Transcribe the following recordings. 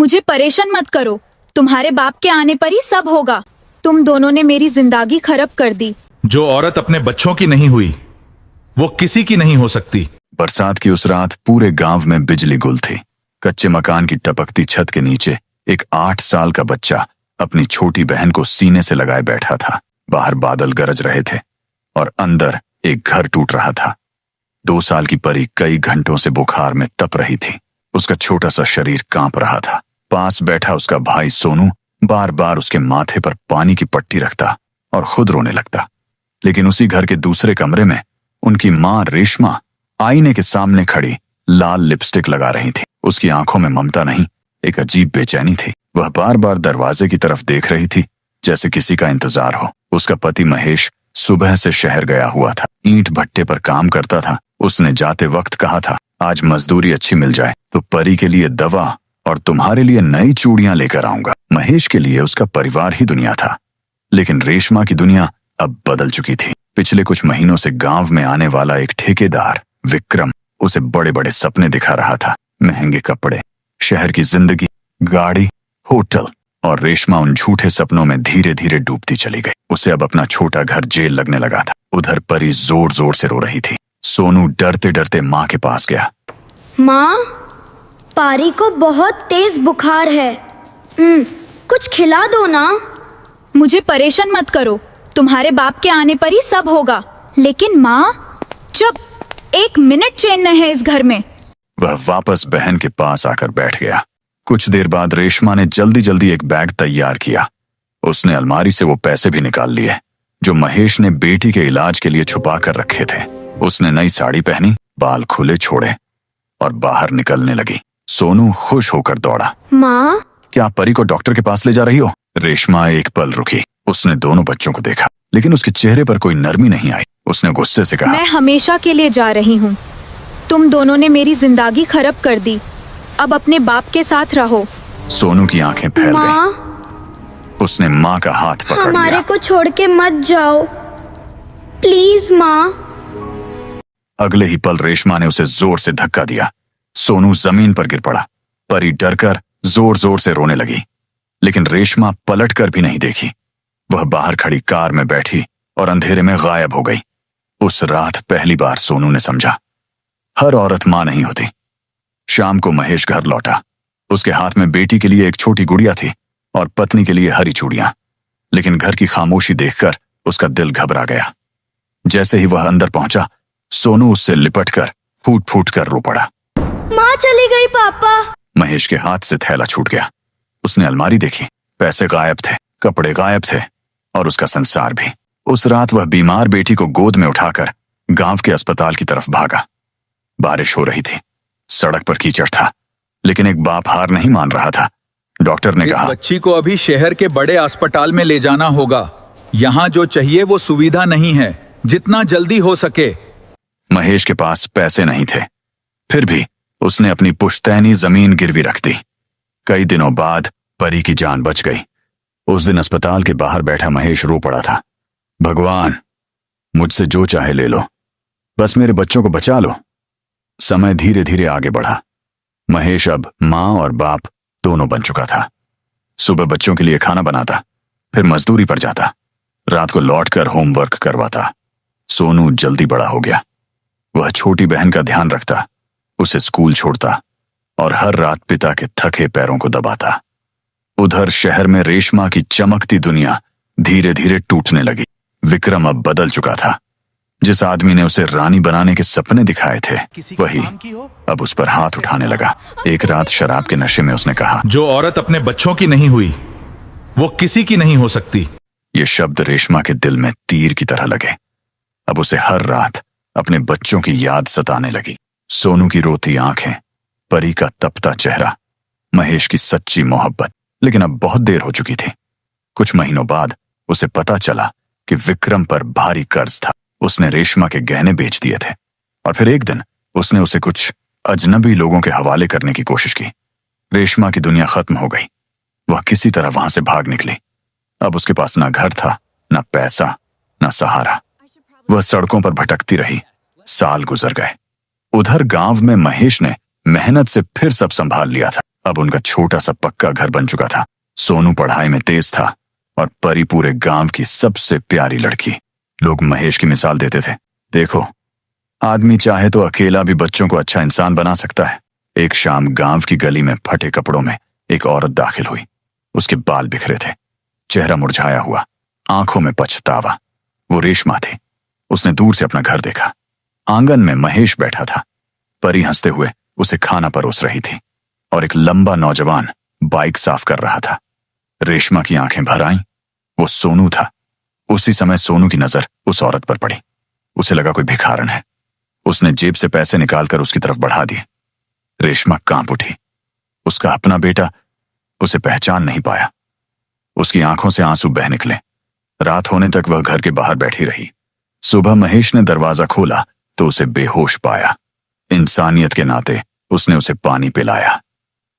मुझे परेशान मत करो। तुम्हारे बाप के आने पर ही सब होगा। तुम दोनों ने मेरी जिंदगी खराब कर दी। जो औरत अपने बच्चों की नहीं हुई वो किसी की नहीं हो सकती। बरसात की उस रात पूरे गांव में बिजली गुल थी। कच्चे मकान की टपकती छत के नीचे एक 8 साल का बच्चा अपनी छोटी बहन को सीने से लगाए बैठा था। बाहर बादल गरज रहे थे और अंदर एक घर टूट रहा था। 2 साल की परी कई घंटों से बुखार में तप रही थी। उसका छोटा सा शरीर कांप रहा था। पास बैठा उसका भाई सोनू बार बार उसके माथे पर पानी की पट्टी रखता और खुद रोने लगता। लेकिन उसी घर के दूसरे कमरे में उनकी माँ रेशमा आईने के सामने खड़ी लाल लिपस्टिक लगा रही थी। उसकी आंखों में ममता नहीं, एक अजीब बेचैनी थी। वह बार बार दरवाजे की तरफ देख रही थी जैसे किसी का इंतजार हो। उसका पति महेश सुबह से शहर गया हुआ था, ईंट भट्टे पर काम करता था। उसने जाते वक्त कहा था, आज मजदूरी अच्छी मिल जाए तो परी के लिए दवा और तुम्हारे लिए नई चूड़ियां लेकर आऊंगा। महेश के लिए उसका परिवार ही दुनिया था, लेकिन रेशमा की दुनिया अब बदल चुकी थी। पिछले कुछ महीनों से गांव में आने वाला एक ठेकेदार विक्रम उसे बड़े बड़े सपने दिखा रहा था। महंगे कपड़े, शहर की जिंदगी, गाड़ी, होटल, और रेशमा उन झूठे सपनों में धीरे धीरे डूबती चली गई। उसे अब अपना छोटा घर जेल लगने लगा था। उधर परी जोर जोर से रो रही थी। सोनू डरते डरते माँ के पास गया। माँ, पारी को बहुत तेज बुखार है। कुछ खिला दो ना। मुझे परेशान मत करो। तुम्हारे बाप के आने पर ही सब होगा। लेकिन माँ, चुप, 1 मिनट चैन न है इस घर में। वह वापस बहन के पास आकर बैठ गया। कुछ देर बाद रेशमा ने जल्दी जल्दी एक बैग तैयार किया। उसने अलमारी से वो पैसे भी निकाल लिए जो महेश ने बेटी के इलाज के लिए छुपा कर रखे थे। उसने नई साड़ी पहनी, बाल खुले छोड़े और बाहर निकलने लगी। सोनू खुश होकर दौड़ा। माँ, क्या आप परी को डॉक्टर के पास ले जा रही हो? रेशमा एक पल रुकी। उसने दोनों बच्चों को देखा, लेकिन उसके चेहरे पर कोई नरमी नहीं आई। उसने गुस्से से कहा, मैं हमेशा के लिए जा रही हूँ। तुम दोनों ने मेरी जिंदगी खराब कर दी। अब अपने बाप के साथ रहो। सोनू की आंखें फैल माँ, गईं। उसने माँ का हाथ पकड़ हमारे लिया। को छोड़ के मत जाओ प्लीज माँ। अगले ही पल रेशमा ने उसे जोर से धक्का दिया। सोनू जमीन पर गिर पड़ा। परी डरकर जोर जोर से रोने लगी, लेकिन रेशमा पलट कर भी नहीं देखी। वह बाहर खड़ी कार में बैठी और अंधेरे में गायब हो गई। उस रात पहली बार सोनू ने समझा, हर औरत मां नहीं होती। शाम को महेश घर लौटा। उसके हाथ में बेटी के लिए एक छोटी गुड़िया थी और पत्नी के लिए हरी चूड़ियां। लेकिन घर की खामोशी देखकर उसका दिल घबरा गया। जैसे ही वह अंदर पहुंचा, सोनू उससे लिपटकर फूट फूट कर रो पड़ा। माँ चली गई पापा। महेश के हाथ से थैला छूट गया। उसने अलमारी देखी, पैसे गायब थे, कपड़े गायब थे और उसका संसार भी। उस रात वह बीमार बेटी को गोद में उठाकर गांव के अस्पताल की तरफ भागा। बारिश हो रही थी, सड़क पर कीचड़ था, लेकिन एक बाप हार नहीं मान रहा था। डॉक्टर ने कहा, बच्ची को अभी शहर के बड़े अस्पताल में ले जाना होगा। यहाँ जो चाहिए वो सुविधा नहीं है, जितना जल्दी हो सके। महेश के पास पैसे नहीं थे, फिर भी उसने अपनी पुश्तैनी जमीन गिरवी रख दी। कई दिनों बाद परी की जान बच गई। उस दिन अस्पताल के बाहर बैठा महेश रो पड़ा था। भगवान, मुझसे जो चाहे ले लो, बस मेरे बच्चों को बचा लो। समय धीरे धीरे आगे बढ़ा। महेश अब माँ और बाप दोनों बन चुका था। सुबह बच्चों के लिए खाना बनाता, फिर मजदूरी पर जाता, रात को लौटकर होमवर्क करवाता। सोनू जल्दी बड़ा हो गया। वह छोटी बहन का ध्यान रखता, उसे स्कूल छोड़ता और हर रात पिता के थके पैरों को दबाता। उधर शहर में रेशमा की चमकती दुनिया धीरे धीरे टूटने लगी। विक्रम अब बदल चुका था। जिस आदमी ने उसे रानी बनाने के सपने दिखाए थे, वही अब उस पर हाथ उठाने लगा। एक रात शराब के नशे में उसने कहा, जो औरत अपने बच्चों की नहीं हुई वो किसी की नहीं हो सकती। ये शब्द रेशमा के दिल में तीर की तरह लगे। अब उसे हर रात अपने बच्चों की याद सताने लगी। सोनू की रोती आंखें, परी का तपता चेहरा, महेश की सच्ची मोहब्बत। लेकिन अब बहुत देर हो चुकी थी। कुछ महीनों बाद उसे पता चला कि विक्रम पर भारी कर्ज था। उसने रेशमा के गहने बेच दिए थे और फिर एक दिन उसने उसे कुछ अजनबी लोगों के हवाले करने की कोशिश की। रेशमा की दुनिया खत्म हो गई। वह किसी तरह वहां से भाग निकली। अब उसके पास ना घर था, ना पैसा, ना सहारा। वह सड़कों पर भटकती रही। साल गुजर गए। उधर गांव में महेश ने मेहनत से फिर सब संभाल लिया था। अब उनका छोटा सा पक्का घर बन चुका था। सोनू पढ़ाई में तेज था और परी पूरे गांव की सबसे प्यारी लड़की। लोग महेश की मिसाल देते थे, देखो आदमी चाहे तो अकेला भी बच्चों को अच्छा इंसान बना सकता है। एक शाम गांव की गली में फटे कपड़ों में एक औरत दाखिल हुई। उसके बाल बिखरे थे, चेहरा मुरझाया हुआ, आंखों में पछतावा। वो रेशमा थी। उसने दूर से अपना घर देखा। आंगन में महेश बैठा था। परी हंसते हुए उसे खाना परोस रही थी और एक लंबा नौजवान बाइक साफ कर रहा था। रेशमा की आंखें भर आईं। वो सोनू था। उसी समय सोनू की नजर उस औरत पर पड़ी। उसे लगा कोई भिखारन है। उसने जेब से पैसे निकालकर उसकी तरफ बढ़ा दिए। रेशमा कांप उठी। उसका अपना बेटा उसे पहचान नहीं पाया। उसकी आंखों से आंसू बह निकले। रात होने तक वह घर के बाहर बैठी रही। सुबह महेश ने दरवाजा खोला तो उसे बेहोश पाया। इंसानियत के नाते उसने उसे पानी पिलाया।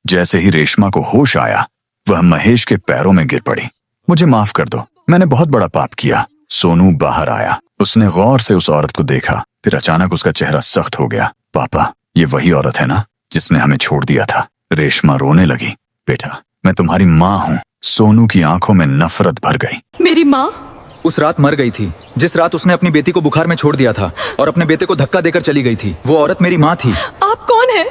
जैसे ही रेशमा को होश आया, वह महेश के पैरों में गिर पड़ी। मुझे माफ कर दो, मैंने बहुत बड़ा पाप किया। सोनू बाहर आया। उसने गौर से उस औरत को देखा, फिर अचानक उसका चेहरा सख्त हो गया। पापा, ये वही औरत है ना जिसने हमें छोड़ दिया था? रेशमा रोने लगी। बेटा, मैं तुम्हारी माँ हूँ। सोनू की आंखों में नफरत भर गई। मेरी माँ उस रात मर गई थी, जिस रात उसने अपनी बेटी को बुखार में छोड़ दिया था और अपने बेटे को धक्का देकर चली गई थी। वो औरत मेरी माँ थी। आप कौन है?